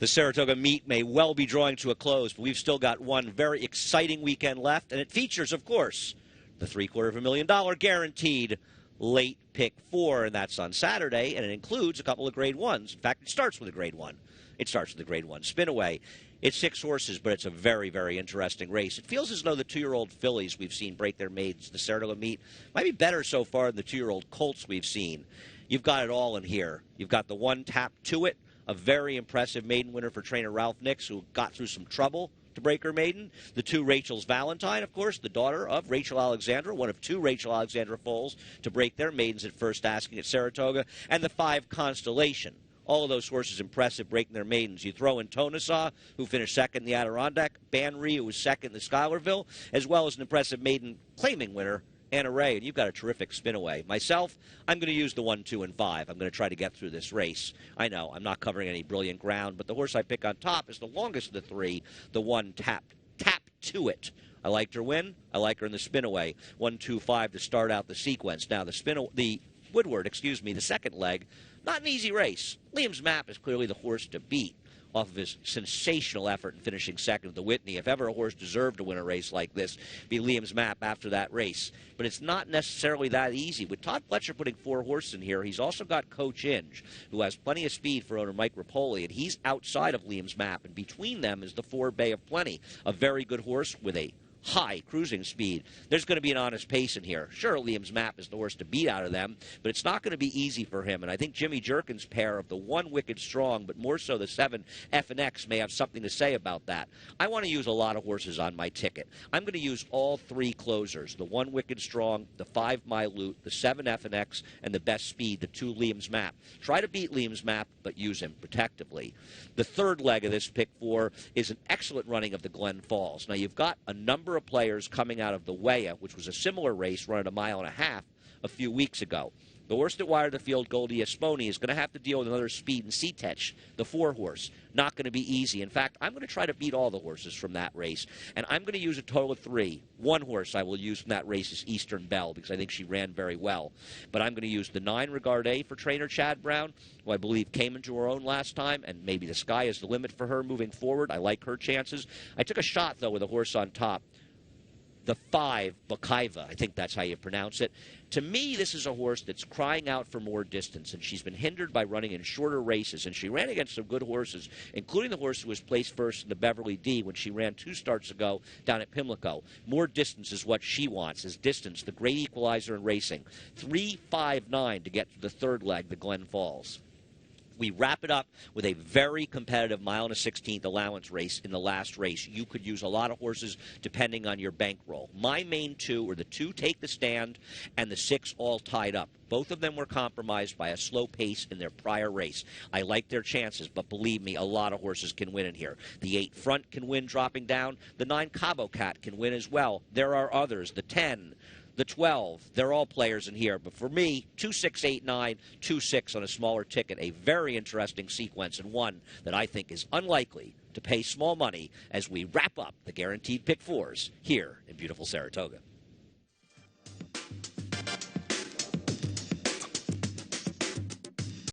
The Saratoga meet may well be drawing to a close, but we've still got one very exciting weekend left, and it features, of course, the $750,000 guaranteed late pick 4, and that's on Saturday, and it includes a couple of grade 1s. In fact, it starts with a grade 1. It starts with a grade 1 spin away. It's 6 horses, but it's a very, very interesting race. It feels as though the 2-year-old fillies we've seen break their maidens, the Saratoga meet, might be better so far than the 2-year-old colts we've seen. You've got it all in here. You've got the 1 Tap to It, a very impressive maiden winner for trainer Ralph Nix, who got through some trouble to break her maiden. The 2 Rachel's Valentine, of course, the daughter of Rachel Alexandra, one of 2 Rachel Alexandra foals to break their maidens at first asking at Saratoga. And the 5 Constellation. All of those horses impressive breaking their maidens. You throw in Tonasaw, who finished second in the Adirondack, Banri, who was second in the Schuylerville, as well as an impressive maiden claiming winner, NYRA, and you've got a terrific spin away. Myself, I'm going to use the 1, 2, and 5. I'm going to try to get through this race. I know I'm not covering any brilliant ground, but the horse I pick on top is the longest of the 3, the 1 Tap to It. I liked her win. I like her in the spin away. 1, 2, 5 to start out the sequence. Now the Woodward, the second leg, not an easy race. Liam's Map is clearly the horse to beat off of his sensational effort in finishing second at the Whitney. If ever a horse deserved to win a race like this, be Liam's Map after that race. But it's not necessarily that easy. With Todd Fletcher putting 4 horses in here, he's also got Coach Inge, who has plenty of speed for owner Mike Rapoli, and he's outside of Liam's Map. And between them is the 4 Bay of Plenty, a very good horse with a high cruising speed. There's going to be an honest pace in here. Sure, Liam's Map is the horse to beat out of them, but it's not going to be easy for him. And I think Jimmy Jerkin's pair of the 1 Wicked Strong, but more so the 7 F&X may have something to say about that. I want to use a lot of horses on my ticket. I'm going to use all 3 closers, the 1 Wicked Strong, the 5 My Loot, the 7 F&X, and the best speed, the 2 Liam's Map. Try to beat Liam's Map, but use him protectively. The third leg of this pick 4 is an excellent running of the Glen Falls. Now, you've got a number of players coming out of the Weah, which was a similar race run at 1.5 miles a few weeks ago. The horse that wired the field, Goldie Esponi, is going to have to deal with another speed and Cetech, the 4 horse. Not going to be easy. In fact, I'm going to try to beat all the horses from that race, and I'm going to use a total of 3. 1 horse I will use from that race is Eastern Belle, because I think she ran very well. But I'm going to use the 9 Regarde for trainer Chad Brown, who I believe came into her own last time, and maybe the sky is the limit for her moving forward. I like her chances. I took a shot, though, with a horse on top. The 5, Bakaiva, I think that's how you pronounce it. To me, this is a horse that's crying out for more distance, and she's been hindered by running in shorter races, and she ran against some good horses, including the horse who was placed first in the Beverly D when she ran 2 starts ago down at Pimlico. More distance is what she wants, is distance, the great equalizer in racing. 3-5-9 to get to the third leg, the Glen Falls. We wrap it up with a very competitive 1.16 allowance race in the last race. You could use a lot of horses depending on your bankroll. My main 2 are the 2 Take the Stand and the 6 All Tied Up. Both of them were compromised by a slow pace in their prior race. I like their chances, but believe me, a lot of horses can win in here. The 8 Front can win dropping down. The 9 Cabo Cat can win as well. There are others. The 10. The 12, they're all players in here. But for me, 2, 6, 8, 9, 2, 6 on a smaller ticket. A very interesting sequence, and one that I think is unlikely to pay small money as we wrap up the guaranteed pick 4s here in beautiful Saratoga.